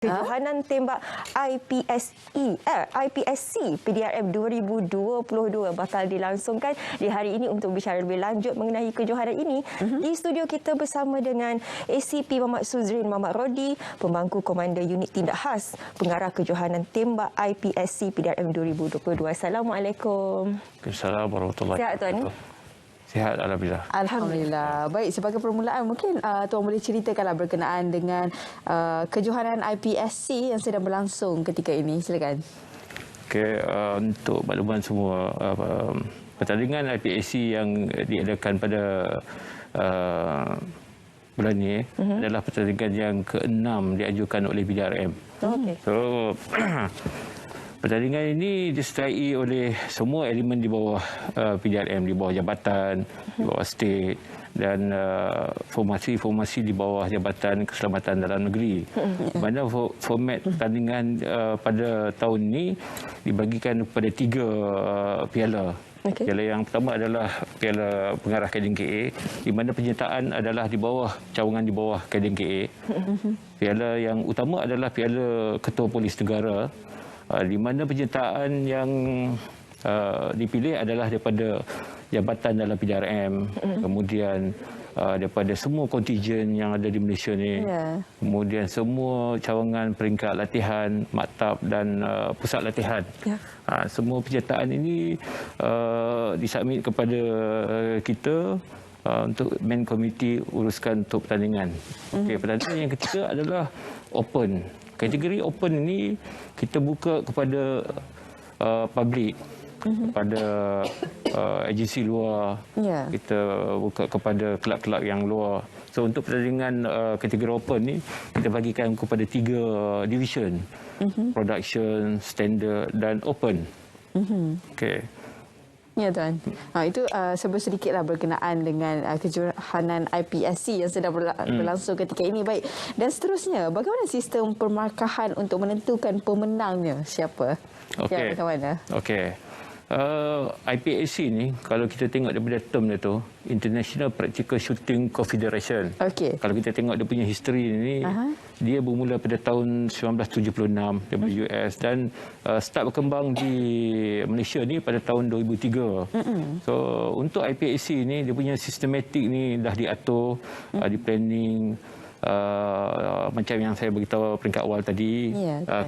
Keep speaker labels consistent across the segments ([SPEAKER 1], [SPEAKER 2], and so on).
[SPEAKER 1] Kejohanan tembak IPSC PDRM 2022 bakal dilangsungkan di hari ini. Untuk bicara lebih lanjut mengenai kejohanan ini, di studio kita bersama dengan ACP Mamat Suzrin Mamat Rodi, Pembangku Komander Unit Tindak Khas Pengarah Kejohanan Tembak IPSC PDRM 2022. Assalamualaikum.
[SPEAKER 2] Assalamualaikum warahmatullahi wabarakatuh.
[SPEAKER 1] Sihat Tuan?
[SPEAKER 2] Sihat, Alhamdulillah.
[SPEAKER 3] Alhamdulillah. Baik, sebagai permulaan mungkin Tuan boleh ceritakanlah berkenaan dengan kejohanan IPSC yang sedang berlangsung ketika ini. Silakan.
[SPEAKER 2] Okey, untuk makluman semua, pertandingan IPSC yang diadakan pada bulan ini adalah pertandingan yang ke-6 diajukan oleh PDRM.
[SPEAKER 1] Okay.
[SPEAKER 2] So, pertandingan ini disertai oleh semua elemen di bawah PDRM, di bawah jabatan, di bawah state dan formasi-formasi di bawah Jabatan Keselamatan Dalam Negeri. Mana format pertandingan pada tahun ini dibagikan kepada 3 piala.
[SPEAKER 1] Okay.
[SPEAKER 2] Piala yang pertama adalah Piala Pengarah KDNKA, di mana penyertaan adalah di bawah cawangan di bawah KDNKA. Piala yang utama adalah Piala Ketua Polis Negara, di mana penyertaan yang dipilih adalah daripada jabatan dalam PDRM, kemudian daripada semua kontingen yang ada di Malaysia ni, kemudian semua cawangan peringkat latihan, maktab dan pusat latihan. Semua penyertaan ini disubmit kepada kita untuk main committee uruskan untuk pertandingan. Okay, pertandingan yang ketiga adalah open. Kategori open ini kita buka kepada public, kepada agensi luar, kita buka kepada kelab-kelab yang luar. So untuk pertandingan kategori open ni kita bagikan kepada 3 division, production, standard dan open. Okey.
[SPEAKER 3] Ya Tuan. Itu sebut sedikitlah berkenaan dengan kejohanan IPSC yang sedang berlangsung ketika ini. Baik. Dan seterusnya, bagaimana sistem pemarkahan untuk menentukan pemenangnya? Siapa?
[SPEAKER 2] Okey.
[SPEAKER 3] Yang mana?
[SPEAKER 2] Okey. IPSC ni kalau kita tengok daripada term dia tu, International Practical Shooting Confederation.
[SPEAKER 3] Okey.
[SPEAKER 2] Kalau kita tengok dia punya history ni, dia bermula pada tahun 1976 daripada US dan start berkembang di Malaysia ni pada tahun 2003. So untuk IPSC ni dia punya sistematik ni dah diatur, di planning, macam yang saya beritahu peringkat awal tadi.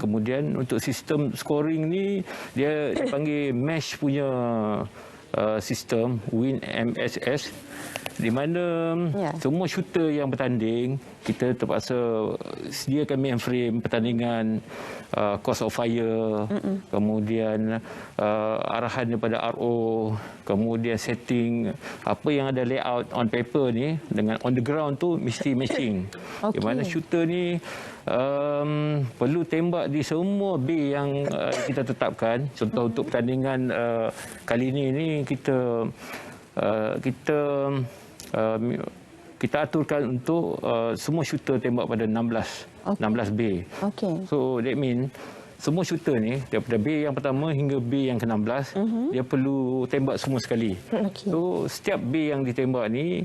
[SPEAKER 2] Kemudian untuk sistem scoring ni dia dipanggil mesh punya sistem WinMSS, di mana semua shooter yang bertanding kita terpaksa sediakan mainframe pertandingan, course of fire, kemudian arahan daripada RO, kemudian setting apa yang ada layout on paper ni dengan on the ground tu mesti matching. Di mana shooter ni perlu tembak di semua bay yang kita tetapkan. Contoh untuk pertandingan kali ini kita aturkan untuk semua shooter tembak pada 16 bay. So that mean semua shooter ni daripada bay yang pertama hingga bay yang ke-16 dia perlu tembak semua sekali. So setiap bay yang ditembak ni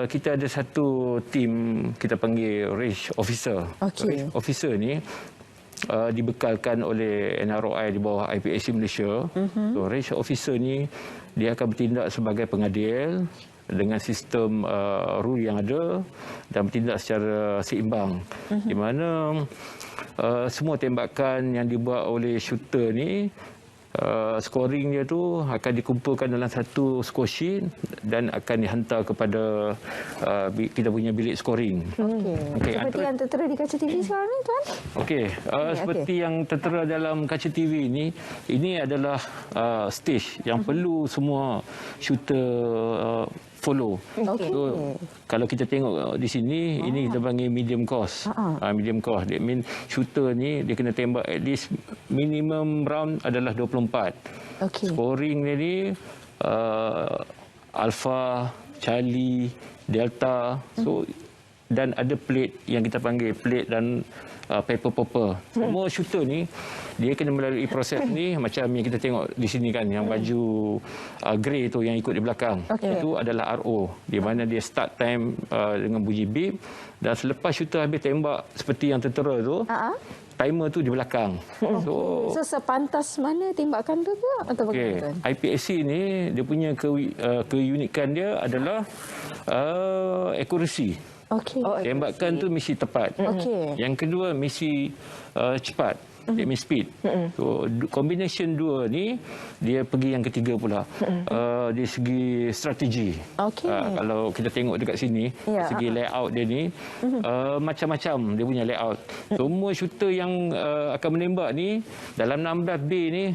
[SPEAKER 2] kita ada satu tim kita panggil range officer. Range officer ni dibekalkan oleh NROI di bawah IPSC Malaysia. So range officer ni dia akan bertindak sebagai pengadil dengan sistem rule yang ada dan bertindak secara seimbang, di mana semua tembakan yang dibuat oleh shooter ni scoring dia tu akan dikumpulkan dalam satu score sheet dan akan dihantar kepada kita punya bilik scoring.
[SPEAKER 3] Seperti yang tertera di kaca TV sekarang ni Tuan?
[SPEAKER 2] Seperti yang tertera dalam kaca TV ini adalah stage yang perlu semua shooter follow. So, kalau kita tengok di sini, ini kita panggil medium cost. Medium cost. That means shooter ni dia kena tembak at least minimum round adalah 24. Scoring dia ni Alpha, Charlie, Delta. So dan ada plate yang kita panggil plate dan paper popper. Semua shooter ni dia kena melalui proses ni macam yang kita tengok di sini kan, yang baju grey tu yang ikut di belakang. Itu adalah RO, di mana dia start time dengan bunyi beep, dan selepas shooter habis tembak seperti yang tentera tu, timer tu di belakang.
[SPEAKER 3] So sepantas mana tembakan tu atau bagaimana?
[SPEAKER 2] IPSC ni dia punya keunikan dia adalah accuracy. Tembakan tu mesti tepat. Yang kedua mesti cepat. That means speed. So combination dua ni dia pergi yang ketiga pula. Dari segi strategi. Kalau kita tengok dekat sini, segi layout dia ni macam-macam dia punya layout. Semua shooter yang akan menembak ni dalam 16B ni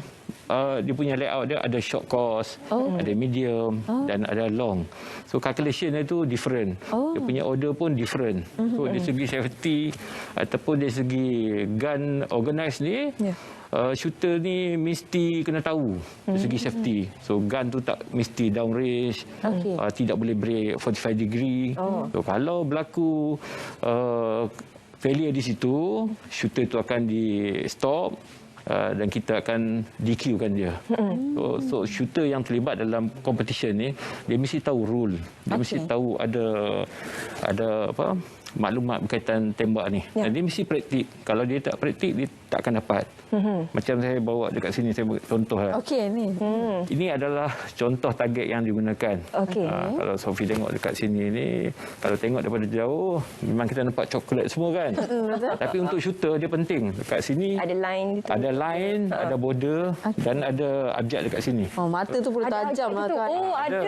[SPEAKER 2] dia punya layout dia ada short course, ada medium dan ada long. So calculation dia tu different. Dia punya order pun different. So dari segi safety ataupun dari segi gun organize ni, shooter ni mesti kena tahu dari segi safety. So gun tu tak mesti downrange, tidak boleh break 45 degree. So kalau berlaku failure di situ, shooter tu akan di stop. Dan kita akan DQ-kan dia. So shooter yang terlibat dalam competition ni, dia mesti tahu rule. Dia mesti tahu ada apa maklumat berkaitan tembak ni. Dan dia mesti praktik. Kalau dia tak praktik, dia tak akan dapat. Macam saya bawa dekat sini, saya contoh lah.
[SPEAKER 3] Ni.
[SPEAKER 2] Ini adalah contoh target yang digunakan. Kalau Sophie tengok dekat sini ni, kalau tengok daripada jauh, memang kita nampak coklat semua kan. Tapi untuk shooter dia penting. Dekat sini
[SPEAKER 1] Ada line.
[SPEAKER 2] ada border dan ada abjad dekat sini.
[SPEAKER 3] Mata tu boleh tajam lah kan.
[SPEAKER 1] Ada.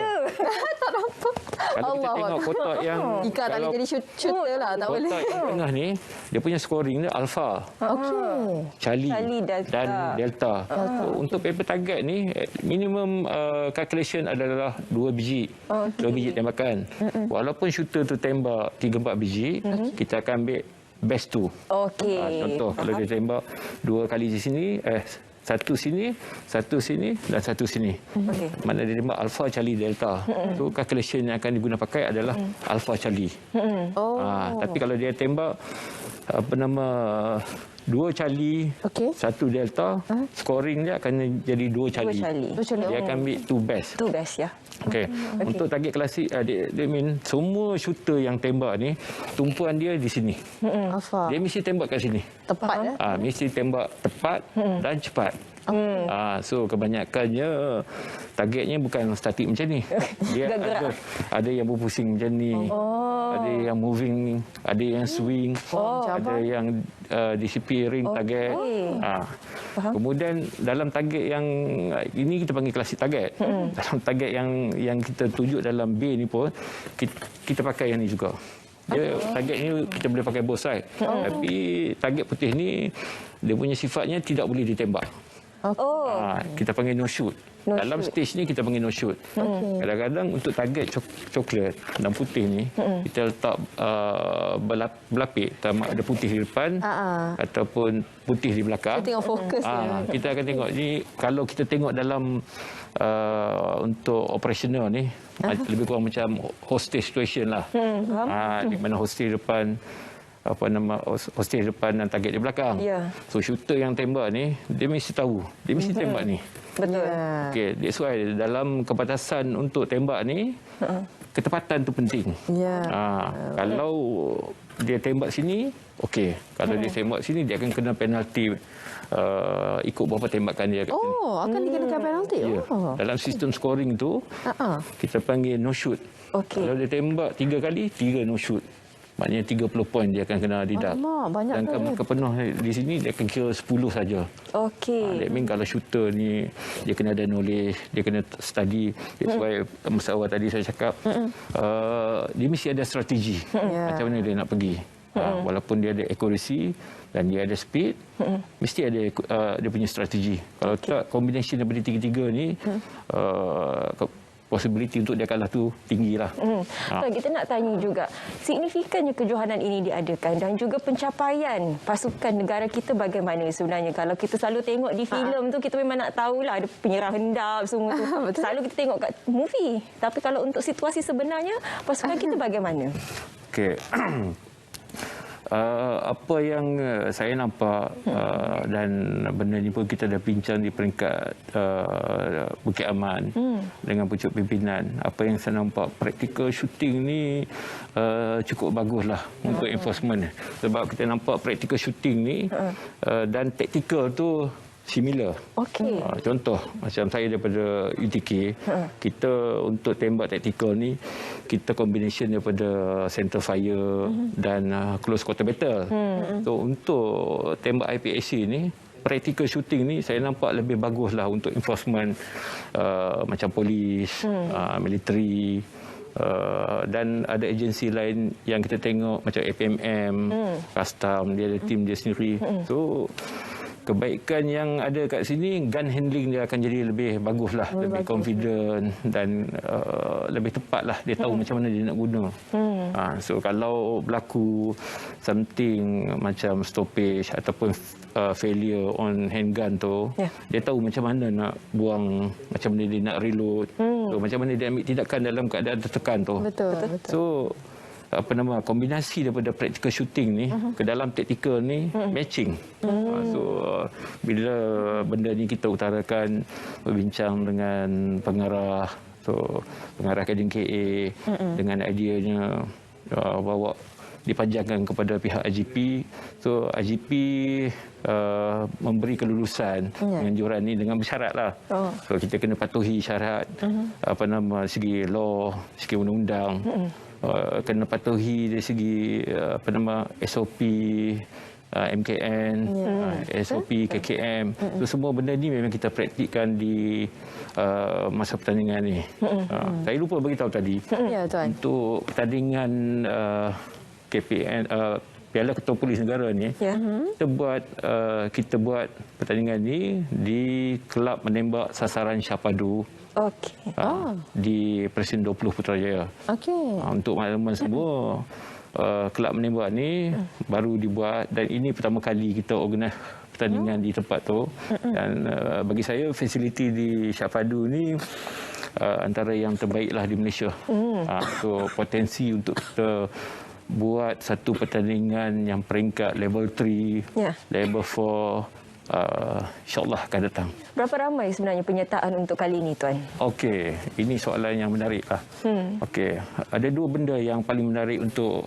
[SPEAKER 3] Tak nampak.
[SPEAKER 2] Kalau kita tengok kotak yang
[SPEAKER 3] Ika tak boleh jadi shooter lah, tak boleh.
[SPEAKER 2] kotak yang tengah ni, dia punya scoring dia alpha, Charlie dan Delta. So, untuk paper target ni, minimum calculation adalah 2 biji. 2 biji tembakan. Walaupun shooter tu tembak 3-4 biji, kita akan ambil best tu. Contoh, kalau dia tembak 2 kali di sini, satu sini dan satu sini. Mana dia tembak alpha, Charlie, Delta. So calculation yang akan diguna pakai adalah alpha, Charlie. Tapi kalau dia tembak 2 Charlie, 1 Delta, scoring dia akan jadi 2 Charlie. Dia akan ambil 2 best.
[SPEAKER 1] 2 best ya.
[SPEAKER 2] Untuk target klasik, dia mean semua shooter yang tembak ni, tumpuan dia di sini. Dia mesti tembak kat sini.
[SPEAKER 3] Tepat
[SPEAKER 2] Mesti tembak tepat dan cepat. So kebanyakannya targetnya bukan statik macam ni. Dia ada yang berpusing macam ni. Ada yang moving, ada yang swing, ada yang disappearing target. Kemudian dalam target yang ini kita panggil klasik target. Dalam target yang kita tunjuk dalam B ni pun kita pakai yang ni juga. Dia target ni kita boleh pakai both side. Tapi target putih ni dia punya sifatnya tidak boleh ditembak. Kita panggil no shoot. Dalam stage ni kita panggil no shoot. Kadang-kadang untuk target coklat dan putih ni, kita letak berlapik. Ada putih di depan ataupun putih di belakang.
[SPEAKER 3] Kita tengok fokus dia.
[SPEAKER 2] Kita akan tengok ni, kalau kita tengok dalam untuk operational ni, lebih kurang macam hostage situation lah. Di mana hostage depan, hostage depan dan target di belakang. So shooter yang tembak ni, dia mesti tahu, dia mesti tembak ni.
[SPEAKER 1] Betul.
[SPEAKER 2] That's why dalam kebatasan untuk tembak ni, ketepatan tu penting. Kalau dia tembak sini, okey. Kalau dia tembak sini, dia akan kena penalti ikut berapa tembakan dia.
[SPEAKER 3] Akan dikenakan penalti.
[SPEAKER 2] Dalam sistem scoring tu, kita panggil no shoot. Kalau dia tembak 3 kali, 3 no shoot. Maknanya 30 poin dia akan kena deduct.
[SPEAKER 3] Banyak.
[SPEAKER 2] Dan kepenuh di sini dia akan kira 10 saja. That means kalau shooter ni dia kena ada knowledge, dia kena study. That's why masa awal tadi saya cakap dia mesti ada strategi. Macam mana dia nak pergi. Walaupun dia ada accuracy dan dia ada speed, mesti ada dia punya strategi. Kalau tak, combination daripada tiga-tiga ni possibility untuk dia kalah tu tinggi lah.
[SPEAKER 1] Tuan, kita nak tanya juga, signifikannya kejohanan ini diadakan dan juga pencapaian pasukan negara kita bagaimana sebenarnya? Kalau kita selalu tengok di filem tu, kita memang nak tahulah ada penyerang hendap semua tu. Selalu kita tengok kat movie. Tapi kalau untuk situasi sebenarnya, pasukan kita bagaimana?
[SPEAKER 2] Okey. Apa yang saya nampak dan benda ni pun kita dah bincang di peringkat Bukit Aman dengan pucuk pimpinan. Apa yang saya nampak, practical shooting ni cukup baguslah untuk enforcement. Sebab kita nampak practical shooting ni dan tactical tu similar.
[SPEAKER 1] Okey.
[SPEAKER 2] Contoh macam saya daripada UTK, kita untuk tembak taktikal ni kita combination daripada center fire dan close quarter battle. So untuk tembak IPSC ni, practical shooting ni saya nampak lebih baguslah untuk enforcement macam polis, military. Dan ada agensi lain yang kita tengok macam APMM, custom, dia ada tim dia sendiri. So kebaikan yang ada kat sini, gun handling dia akan jadi lebih baguslah, lebih confident dan lebih tepatlah, dia tahu macam mana dia nak guna. So kalau berlaku something macam stoppage ataupun failure on handgun tu, dia tahu macam mana nak buang, macam mana dia nak reload, so, macam mana dia ambil tindakan dalam keadaan tertekan tu.
[SPEAKER 3] Betul.
[SPEAKER 2] So kombinasi daripada practical shooting ni ke dalam tactical ni matching. So bila benda ni kita utarakan, berbincang dengan pengarah, so pengarah Akademi KA dengan ideanya bawa dipanjangkan kepada pihak IGP. So IGP memberi kelulusan penganjuran ni dengan bersyaratlah. So kita kena patuhi syarat segi law, segi undang-undang. Kena patuhi dari segi SOP, MKN, SOP, KKM. So, semua benda ni memang kita praktikkan di masa pertandingan ni. Saya lupa beritahu tadi, untuk pertandingan KPN, Piala Ketua Polis Negara ni, kita buat pertandingan ni di Kelab Menembak Sasaran Syahpadu. Di Presiden 20 Putrajaya. Untuk makluman semua, kelab menembak ni baru dibuat dan ini pertama kali kita organise pertandingan di tempat tu. Dan bagi saya fasiliti di Syahpadu ni antara yang terbaiklah di Malaysia. So potensi untuk kita buat satu pertandingan yang peringkat level 3, level 4, InsyaAllah akan datang.
[SPEAKER 1] Berapa ramai sebenarnya penyertaan untuk kali ini, Tuan?
[SPEAKER 2] Okey, ini soalan yang menarik lah. Okey, ada dua benda yang paling menarik untuk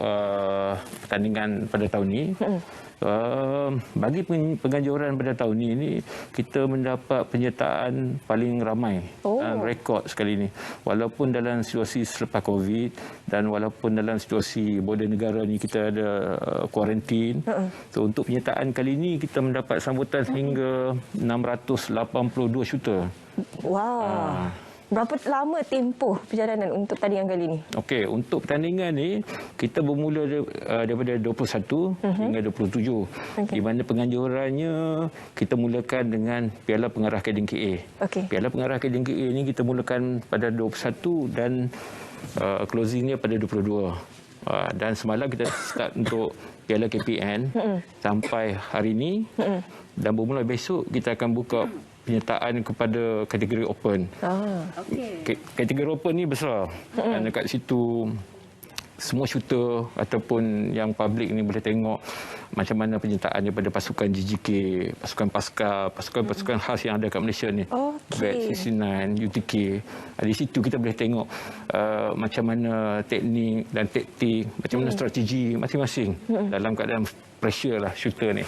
[SPEAKER 2] pertandingan pada tahun ini. Bagi penganjuran pada tahun ini, kita mendapat penyertaan paling ramai, rekod sekali ini. Walaupun dalam situasi selepas COVID dan walaupun dalam situasi border negara ni kita ada kuarantin. So untuk penyertaan kali ini kita mendapat sambutan hingga 682 shooter.
[SPEAKER 1] Wow. Berapa lama tempoh perjalanan untuk pertandingan kali ini?
[SPEAKER 2] Okey, untuk pertandingan ni kita bermula daripada 21 hingga 27. Di mana penganjurannya kita mulakan dengan Piala Pengarah Akademi KA. Piala Pengarah Akademi KA ni kita mulakan pada 21 dan closingnya pada 22. Dan semalam kita start untuk Piala KPN sampai hari ini. Dan bermula besok kita akan buka penyertaan kepada kategori open. Kategori open ni besar. Dan dekat situ semua shooter ataupun yang public ni boleh tengok macam mana penyertaan daripada pasukan JJK, pasukan Paskar, pasukan-pasukan khas yang ada kat Malaysia ni. BAT69, UTK. Di situ kita boleh tengok macam mana teknik dan taktik, macam mana strategi masing-masing dalam keadaan pressure lah shooter ni.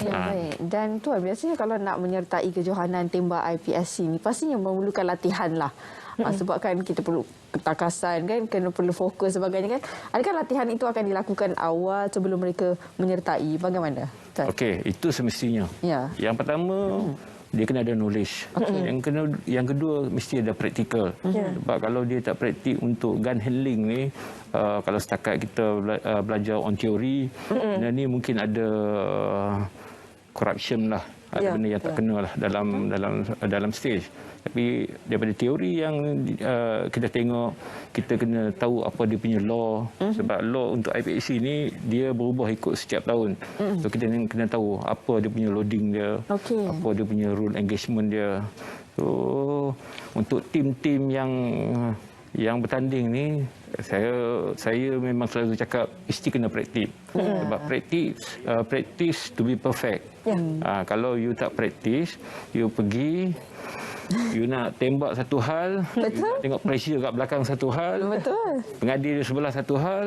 [SPEAKER 3] Baik. Dan Tuan, biasanya kalau nak menyertai kejohanan tembak IPSC ni pastinya memerlukan latihan lah. Sebab kan kita perlu ketakasan kan, kena perlu fokus sebagainya kan. Adakah latihan itu akan dilakukan awal sebelum mereka menyertai? Bagaimana?
[SPEAKER 2] Okey, itu semestinya. Yang pertama, dia kena ada knowledge. Yang kedua, mesti ada praktikal. Sebab kalau dia tak praktik untuk gun handling ni, kalau setakat kita belajar on teori, dan ni mungkin ada corruption lah ada benda yang tak kena lah dalam stage. Tapi daripada teori yang kita tengok, kita kena tahu apa dia punya law. Sebab law untuk IPAC ni dia berubah ikut setiap tahun. So kita kena tahu apa dia punya loading dia, apa dia punya rule engagement dia. So untuk tim-tim yang bertanding ni, saya memang selalu cakap mesti kena praktis. Sebab praktis to be perfect. Kalau you tak praktis, you pergi, you nak tembak satu hal, tengok pressure kat belakang satu hal, pengadil di sebelah satu hal.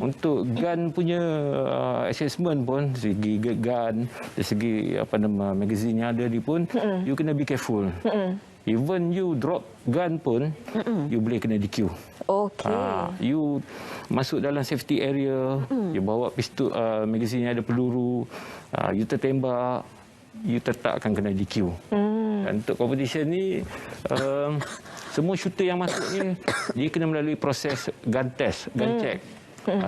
[SPEAKER 2] Untuk gun punya assessment pun, dari segi gun, dari segi magazine yang ada ni pun, you kena be careful. Even you drop gun pun, you boleh kena DQ. You masuk dalam safety area, you bawa pistol, magazine yang ada peluru, you tertembak, you tetap akan kena DQ. Dan untuk competition ni, semua shooter yang masuk ni, dia kena melalui proses gun test, gun check.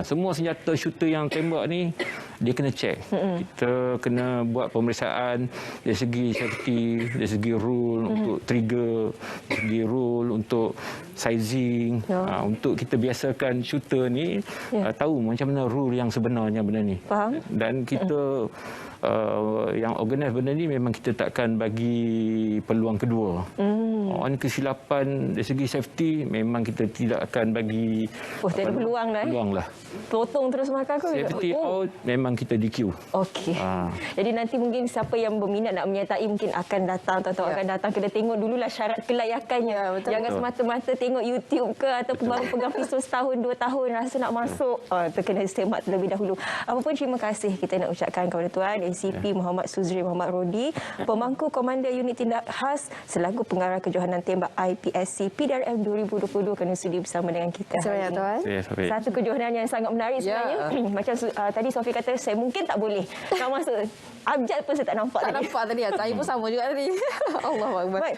[SPEAKER 2] Semua senjata shooter yang tembak ni, dia kena check. Kita kena buat pemeriksaan dari segi safety, dari segi rule untuk trigger, dari segi rule untuk sizing, untuk kita biasakan shooter ni tahu macam mana rule yang sebenarnya benda ni.
[SPEAKER 1] Faham.
[SPEAKER 2] Dan kita yang organize benda ni memang kita takkan bagi peluang kedua. Kesilapan dari segi safety memang kita tidak akan bagi
[SPEAKER 1] tak ada peluang lah. Potong terus makan ke?
[SPEAKER 2] Safety out memang kita DQ.
[SPEAKER 1] Okey. Jadi nanti mungkin siapa yang berminat nak menyertai mungkin akan datang atau akan datang, kena tengok dululah syarat kelayakannya. Jangan semata-mata tengok YouTube ke ataupun baru pegang pistol setahun 2 tahun rasa nak masuk. Terkena semak terlebih dahulu. Apapun terima kasih kita nak ucapkan kepada Tuan ACP Muhammad Suzrin Muhammad Rodi, pemangku Komander Unit Tindak Khas selaku pengarah kejohanan tembak IPSC PDRM 2022 kerana sudi bersama dengan kita.
[SPEAKER 3] Sebenarnya Tuan.
[SPEAKER 1] Satu kejohanan yang sangat menarik sebenarnya. Macam tadi Sofi kata, saya mungkin tak boleh nak masuk. Abjad pun saya tak nampak
[SPEAKER 3] tadi. Saya pun sama juga tadi. Allahuakbar.